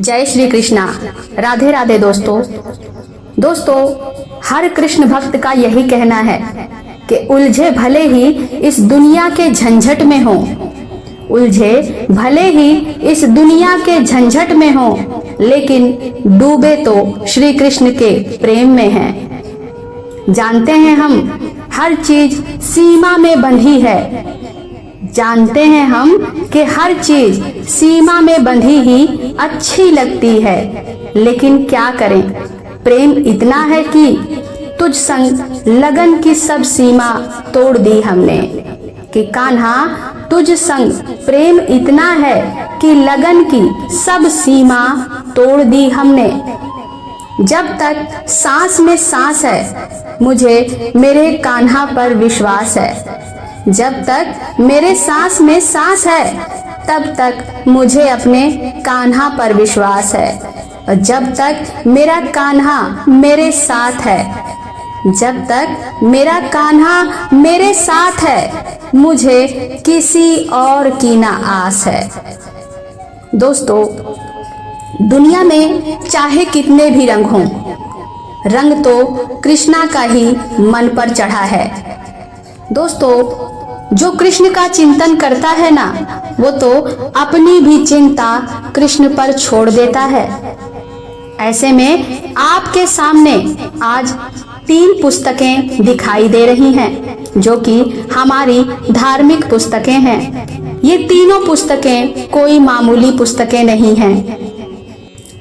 जय श्री कृष्णा। राधे राधे दोस्तों, हर कृष्ण भक्त का यही कहना है कि उलझे भले ही इस दुनिया के झंझट में हो, उलझे भले ही इस दुनिया के झंझट में हो, लेकिन डूबे तो श्री कृष्ण के प्रेम में हैं। जानते हैं हम हर चीज सीमा में बंधी है, जानते हैं हम कि हर चीज सीमा में बंधी ही अच्छी लगती है, लेकिन क्या करें, प्रेम इतना है कि तुझ संग लगन की सब सीमा तोड़ दी हमने। कि कान्हा तुझ संग प्रेम इतना है कि लगन की सब सीमा तोड़ दी हमने। जब तक सांस में सांस है मुझे मेरे कान्हा पर विश्वास है, जब तक मेरे सांस में सांस है तब तक मुझे अपने कान्हा पर विश्वास है। और जब तक मेरा कान्हा मेरे साथ है, जब तक मेरा कान्हा मेरे साथ है, मुझे किसी और की ना आस है। दोस्तों, दुनिया में चाहे कितने भी रंग हों, रंग तो कृष्णा का ही मन पर चढ़ा है। दोस्तों, जो कृष्ण का चिंतन करता है ना, वो तो अपनी भी चिंता कृष्ण पर छोड़ देता है। ऐसे में आपके सामने आज 3 पुस्तकें दिखाई दे रही हैं, जो कि हमारी धार्मिक पुस्तकें हैं। ये तीनों पुस्तकें कोई मामूली पुस्तकें नहीं हैं।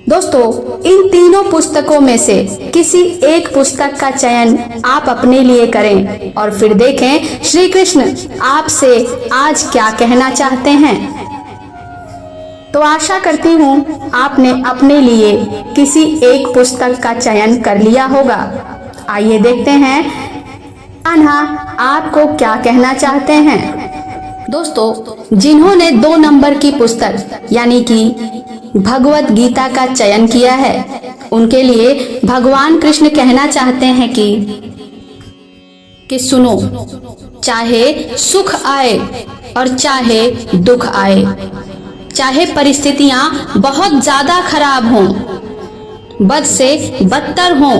दोस्तों, इन तीनों पुस्तकों में से किसी एक पुस्तक का चयन आप अपने लिए करें और फिर देखें श्री कृष्ण आपसे आज क्या कहना चाहते हैं। तो आशा करती हूँ आपने अपने लिए किसी एक पुस्तक का चयन कर लिया होगा। आइए देखते हैं कान्हा आपको क्या कहना चाहते हैं। दोस्तों, जिन्होंने 2 नंबर की पुस्तक यानी कि भगवत गीता का चयन किया है, उनके लिए भगवान कृष्ण कहना चाहते हैं कि सुनो, चाहे सुख आए और चाहे दुख आए, चाहे परिस्थितियां बहुत ज्यादा खराब हों, बद से बदतर हों,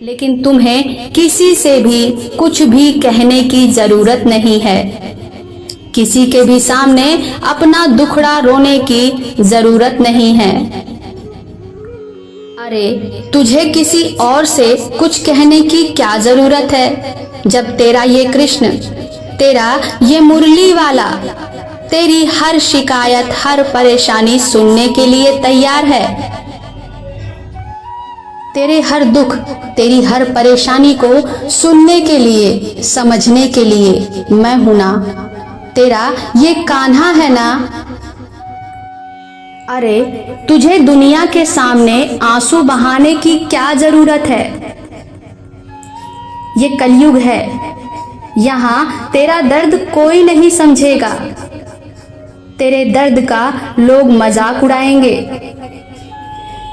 लेकिन तुम्हें किसी से भी कुछ भी कहने की जरूरत नहीं है। किसी के भी सामने अपना दुखड़ा रोने की जरूरत नहीं है। अरे, तुझे किसी और से कुछ कहने की क्या जरूरत है, जब तेरा ये कृष्ण, तेरा ये मुरली वाला तेरी हर शिकायत, हर परेशानी सुनने के लिए तैयार है। तेरे हर दुख, तेरी हर परेशानी को सुनने के लिए, समझने के लिए मैं हूं ना। तेरा ये कान्हा है ना। अरे, तुझे दुनिया के सामने आंसू बहाने की क्या जरूरत है। ये कलयुग है, यहाँ तेरा दर्द कोई नहीं समझेगा। तेरे दर्द का लोग मजाक उड़ाएंगे,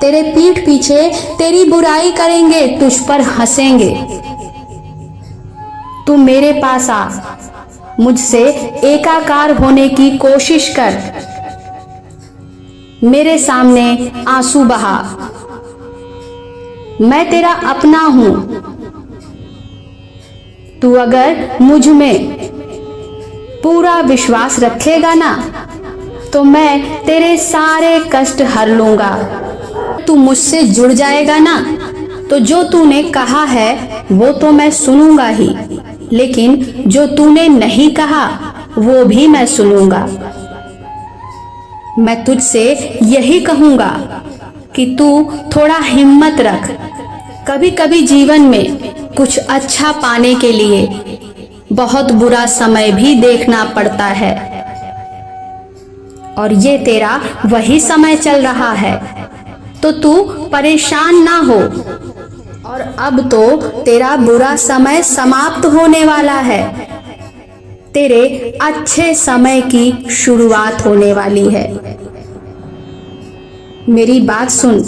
तेरे पीठ पीछे तेरी बुराई करेंगे, तुझ पर हंसेंगे। तू मेरे पास आ, मुझसे एकाकार होने की कोशिश कर, मेरे सामने आंसू बहा। मैं तेरा अपना हूं। तू अगर मुझ में पूरा विश्वास रखेगा ना, तो मैं तेरे सारे कष्ट हर लूंगा। तू मुझसे जुड़ जाएगा ना, तो जो तूने कहा है वो तो मैं सुनूंगा ही, लेकिन जो तूने नहीं कहा वो भी मैं सुनूंगा। मैं तुझसे यही कहूंगा कि तू थोड़ा हिम्मत रख। कभी कभी जीवन में कुछ अच्छा पाने के लिए बहुत बुरा समय भी देखना पड़ता है, और ये तेरा वही समय चल रहा है, तो तू परेशान ना हो। और अब तो तेरा बुरा समय समाप्त होने वाला है, तेरे अच्छे समय की शुरुआत होने वाली है। मेरी बात सुन,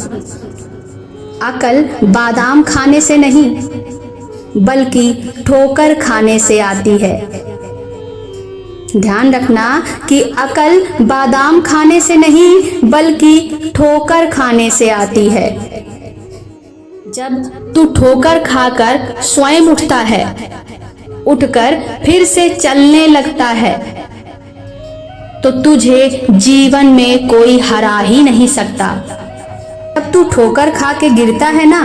अकल बादाम खाने से नहीं बल्कि ठोकर खाने से आती है। ध्यान रखना कि अकल बादाम खाने से नहीं बल्कि ठोकर खाने से आती है। जब तू ठोकर खाकर स्वयं उठता है, उठकर फिर से चलने लगता है, तो तुझे जीवन में कोई हरा ही नहीं सकता। जब तू ठोकर खा के गिरता है ना,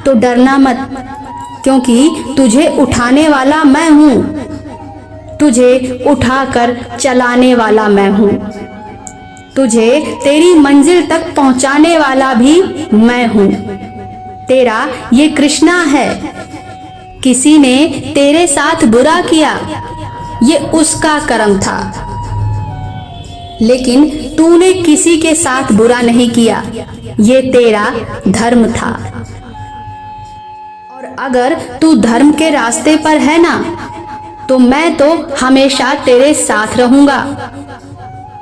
तो डरना मत, क्योंकि तुझे उठाने वाला मैं हूँ। तुझे उठाकर चलाने वाला मैं हूँ। तुझे तेरी मंजिल तक पहुँचाने वाला भी मैं हूँ। तेरा ये कृष्णा है। किसी ने तेरे साथ बुरा किया, ये उसका कर्म था, लेकिन तूने किसी के साथ बुरा नहीं किया, ये तेरा धर्म था। और अगर तू धर्म के रास्ते पर है ना, तो मैं तो हमेशा तेरे साथ रहूंगा,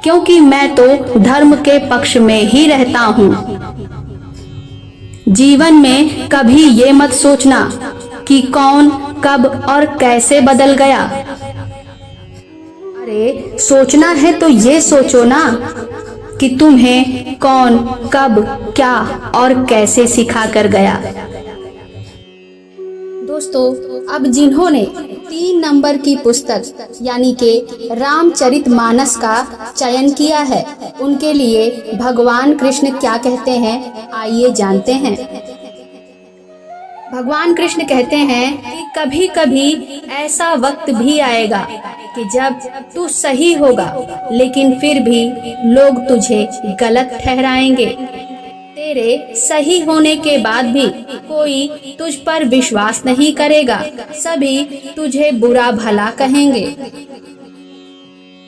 क्योंकि मैं तो धर्म के पक्ष में ही रहता हूँ। जीवन में कभी ये मत सोचना कि कौन कब और कैसे बदल गया। अरे सोचना है तो ये सोचो ना कि तुम्हें कौन कब क्या और कैसे सिखा कर गया। दोस्तों, अब जिन्होंने 3 नंबर की पुस्तक यानी कि रामचरितमानस का चयन किया है, उनके लिए भगवान कृष्ण क्या कहते हैं, आइए जानते हैं। भगवान कृष्ण कहते हैं कि कभी कभी ऐसा वक्त भी आएगा कि जब तू सही होगा, लेकिन फिर भी लोग तुझे गलत ठहराएंगे। तेरे सही होने के बाद भी कोई तुझ पर विश्वास नहीं करेगा, सभी तुझे बुरा भला कहेंगे।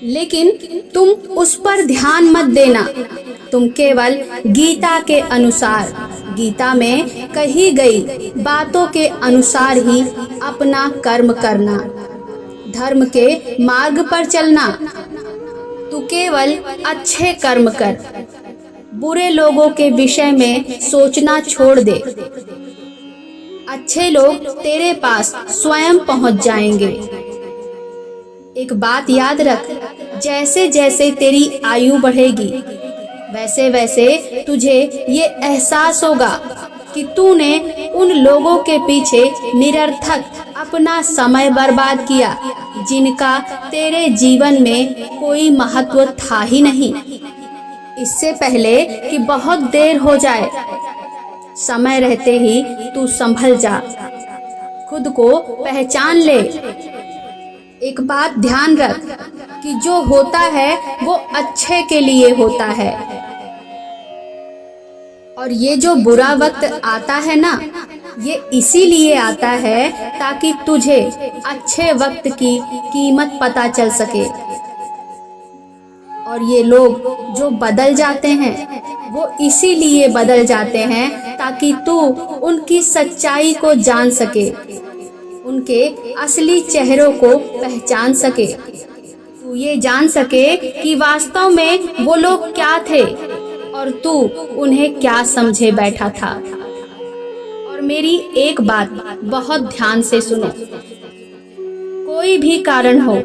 लेकिन तुम उस पर ध्यान मत देना। तुम केवल गीता के अनुसार, गीता में कही गई बातों के अनुसार ही अपना कर्म करना, धर्म के मार्ग पर चलना। तू केवल अच्छे कर्म कर, बुरे लोगों के विषय में सोचना छोड़ दे। अच्छे लोग तेरे पास स्वयं पहुंच जाएंगे। एक बात याद रख, जैसे जैसे तेरी आयु बढ़ेगी, वैसे वैसे तुझे ये एहसास होगा कि तूने उन लोगों के पीछे निरर्थक अपना समय बर्बाद किया, जिनका तेरे जीवन में कोई महत्व था ही नहीं। इससे पहले कि बहुत देर हो जाए, समय रहते ही तू संभल जा, खुद को पहचान ले। एक बात ध्यान रख कि जो होता है वो अच्छे के लिए होता है, और ये जो बुरा वक्त आता है ना, ये इसीलिए आता है ताकि तुझे अच्छे वक्त की कीमत पता चल सके। और ये लोग जो बदल जाते हैं, वो इसीलिए बदल जाते हैं ताकि तू उनकी सच्चाई को जान सके, उनके असली चेहरों को पहचान सके। तू ये जान सके कि वास्तव में वो लोग क्या थे और तू उन्हें क्या समझे बैठा था। और मेरी एक बात बहुत ध्यान से सुनो, कोई भी कारण हो,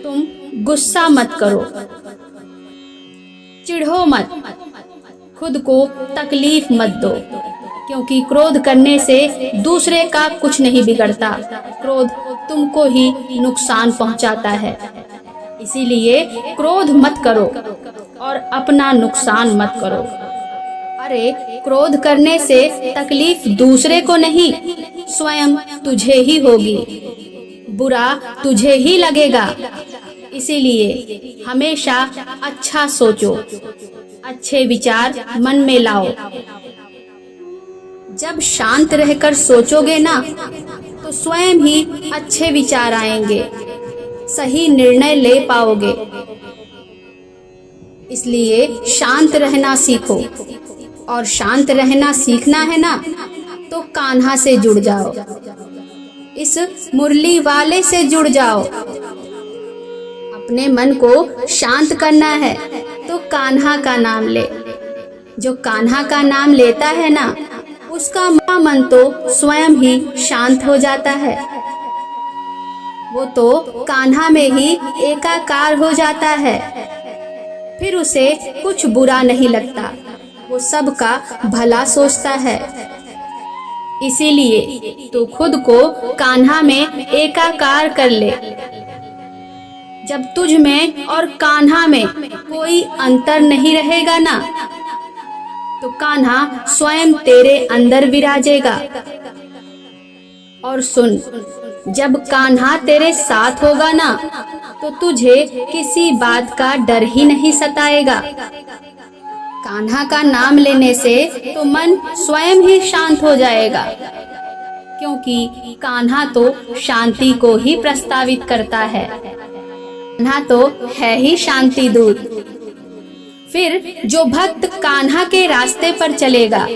तुम गुस्सा मत करो, चिढ़ो मत, खुद को तकलीफ मत दो, क्योंकि क्रोध करने से दूसरे का कुछ नहीं बिगड़ता, क्रोध तुमको ही नुकसान पहुंचाता है। इसीलिए क्रोध मत करो और अपना नुकसान मत करो। अरे क्रोध करने से तकलीफ दूसरे को नहीं, स्वयं तुझे ही होगी, बुरा तुझे ही लगेगा। इसीलिए हमेशा अच्छा सोचो, अच्छे विचार मन में लाओ। जब शांत रहकर सोचोगे ना, तो स्वयं ही अच्छे विचार आएंगे, सही निर्णय ले पाओगे। इसलिए शांत रहना सीखो, और शांत रहना सीखना है ना, तो कान्हा से जुड़ जाओ, इस मुरली वाले से जुड़ जाओ। अपने मन को शांत करना है तो कान्हा का नाम ले। जो कान्हा का नाम लेता है ना, उसका मन तो स्वयं ही शांत हो जाता है। वो तो कान्हा में ही एकाकार हो जाता है। फिर उसे कुछ बुरा नहीं लगता, वो सबका भला सोचता है। इसीलिए तू खुद को कान्हा में एकाकार कर ले। जब तुझ में और कान्हा में कोई अंतर नहीं रहेगा ना, तो कान्हा स्वयं तेरे अंदर विराजेगा। और सुन, जब कान्हा तेरे साथ होगा ना, तो तुझे किसी बात का डर ही नहीं सताएगा। कान्हा का नाम लेने से तो मन स्वयं ही शांत हो जाएगा, क्योंकि कान्हा तो शांति को ही प्रस्तावित करता है। कान्हा तो है ही शांति दूत। फिर जो भक्त कान्हा के रास्ते पर चलेगा,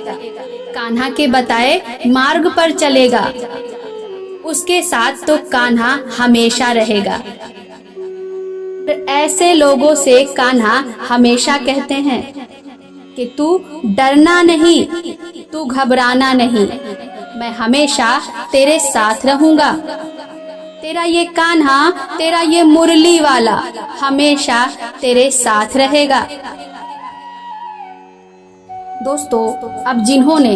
कान्हा के बताए मार्ग पर चलेगा, उसके साथ तो कान्हा हमेशा रहेगा। ऐसे लोगों से कान्हा हमेशा कहते हैं कि तू डरना नहीं, तू घबराना नहीं, मैं हमेशा तेरे साथ रहूंगा। तेरा ये कान्हा, तेरा ये मुरली वाला हमेशा तेरे साथ रहेगा। दोस्तों, अब जिन्होंने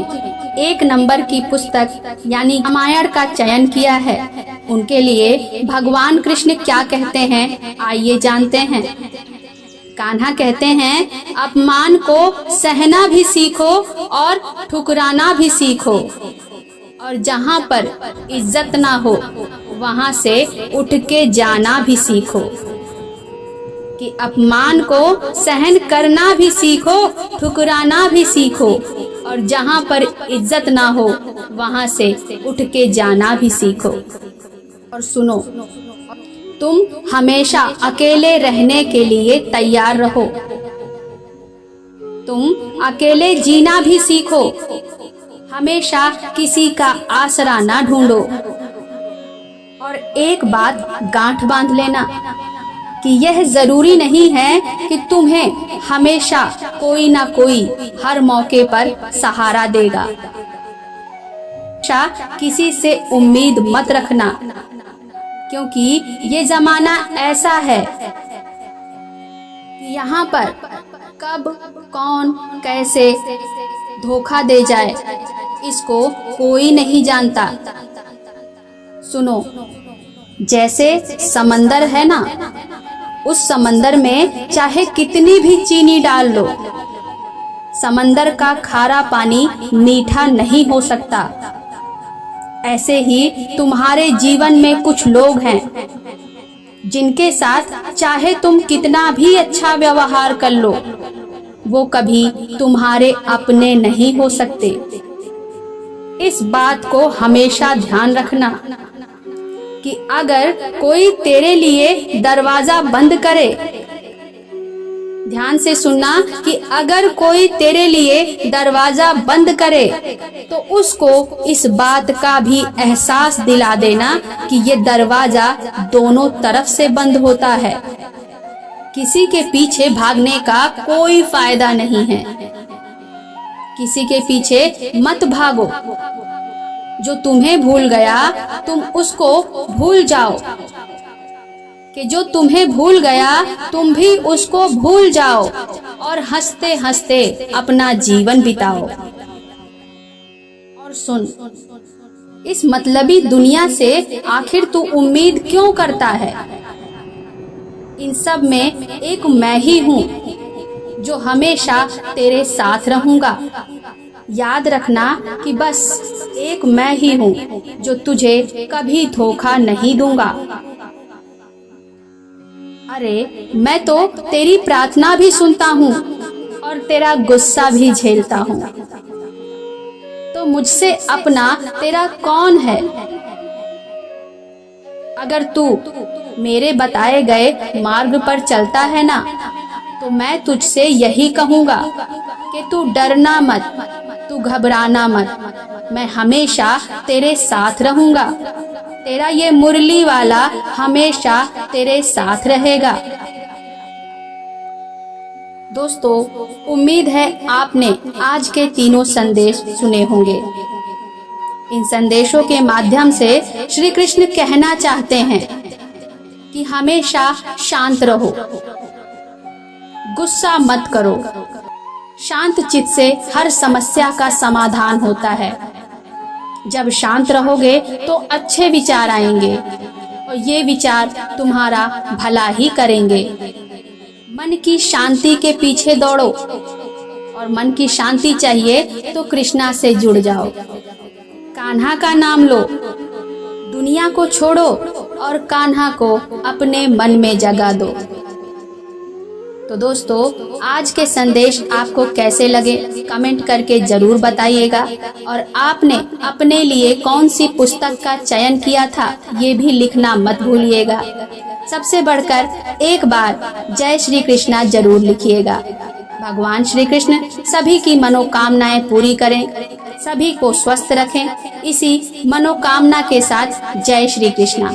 1 नंबर की पुस्तक यानी रामायण का चयन किया है, उनके लिए भगवान कृष्ण क्या कहते हैं, आइए जानते हैं। कान्हा कहते हैं, अपमान को सहना भी सीखो और ठुकराना भी सीखो, और जहाँ पर इज्जत ना हो वहाँ से उठ के जाना भी सीखो। कि अपमान को सहन करना भी सीखो, ठुकराना भी सीखो, और जहाँ पर इज्जत ना हो वहाँ से उठ के जाना भी सीखो। और सुनो, तुम हमेशा अकेले रहने के लिए तैयार रहो। तुम अकेले जीना भी सीखो, हमेशा किसी का आसरा ना ढूंढो। और एक बात गांठ बांध लेना कि यह जरूरी नहीं है कि तुम्हें हमेशा कोई ना कोई हर मौके पर सहारा देगा। किसी से उम्मीद मत रखना, क्योंकि ये जमाना ऐसा है कि यहाँ पर कब कौन कैसे धोखा दे जाए, इसको कोई नहीं जानता। सुनो, जैसे समंदर है ना, उस समंदर में चाहे कितनी भी चीनी डाल लो, समंदर का खारा पानी मीठा नहीं हो सकता। ऐसे ही तुम्हारे जीवन में कुछ लोग हैं जिनके साथ चाहे तुम कितना भी अच्छा व्यवहार कर लो, वो कभी तुम्हारे अपने नहीं हो सकते। इस बात को हमेशा ध्यान रखना कि अगर कोई तेरे लिए दरवाजा बंद करे, ध्यान से सुनना, कि अगर कोई तेरे लिए दरवाजा बंद करे तो उसको इस बात का भी एहसास दिला देना कि ये दरवाजा दोनों तरफ से बंद होता है। किसी के पीछे भागने का कोई फायदा नहीं है। किसी के पीछे मत भागो। जो तुम्हें भूल गया तुम उसको भूल जाओ, कि जो तुम्हें भूल गया तुम भी उसको भूल जाओ, और हंसते हंसते अपना जीवन बिताओ। और सुन, इस मतलबी दुनिया से आखिर तू उम्मीद क्यों करता है? इन सब में एक मैं ही हूँ जो हमेशा तेरे साथ रहूंगा। याद रखना कि बस एक मैं ही हूँ जो तुझे कभी धोखा नहीं दूंगा। अरे, मैं तो तेरी प्रार्थना भी सुनता हूँ और तेरा गुस्सा भी झेलता हूँ, तो मुझसे अपना तेरा कौन है? अगर तू मेरे बताए गए मार्ग पर चलता है ना, तो मैं तुझसे यही कहूँगा कि तू डरना मत, तू घबराना मत, मैं हमेशा तेरे साथ रहूंगा। तेरा ये मुरली वाला हमेशा तेरे साथ रहेगा। दोस्तों, उम्मीद है आपने आज के तीनों संदेश सुने होंगे। इन संदेशों के माध्यम से श्री कृष्ण कहना चाहते हैं कि हमेशा शांत रहो, गुस्सा मत करो। शांत चित्त से हर समस्या का समाधान होता है। जब शांत रहोगे तो अच्छे विचार आएंगे और ये विचार तुम्हारा भला ही करेंगे। मन की शांति के पीछे दौड़ो, और मन की शांति चाहिए तो कृष्णा से जुड़ जाओ। कान्हा का नाम लो, दुनिया को छोड़ो और कान्हा को अपने मन में जगा दो। तो दोस्तों, आज के संदेश आपको कैसे लगे कमेंट करके जरूर बताइएगा, और आपने अपने लिए कौन सी पुस्तक का चयन किया था ये भी लिखना मत भूलिएगा। सबसे बढ़कर एक बार जय श्री कृष्णा जरूर लिखिएगा। भगवान श्री कृष्ण सभी की मनोकामनाएं पूरी करें, सभी को स्वस्थ रखें। इसी मनोकामना के साथ जय श्री कृष्णा।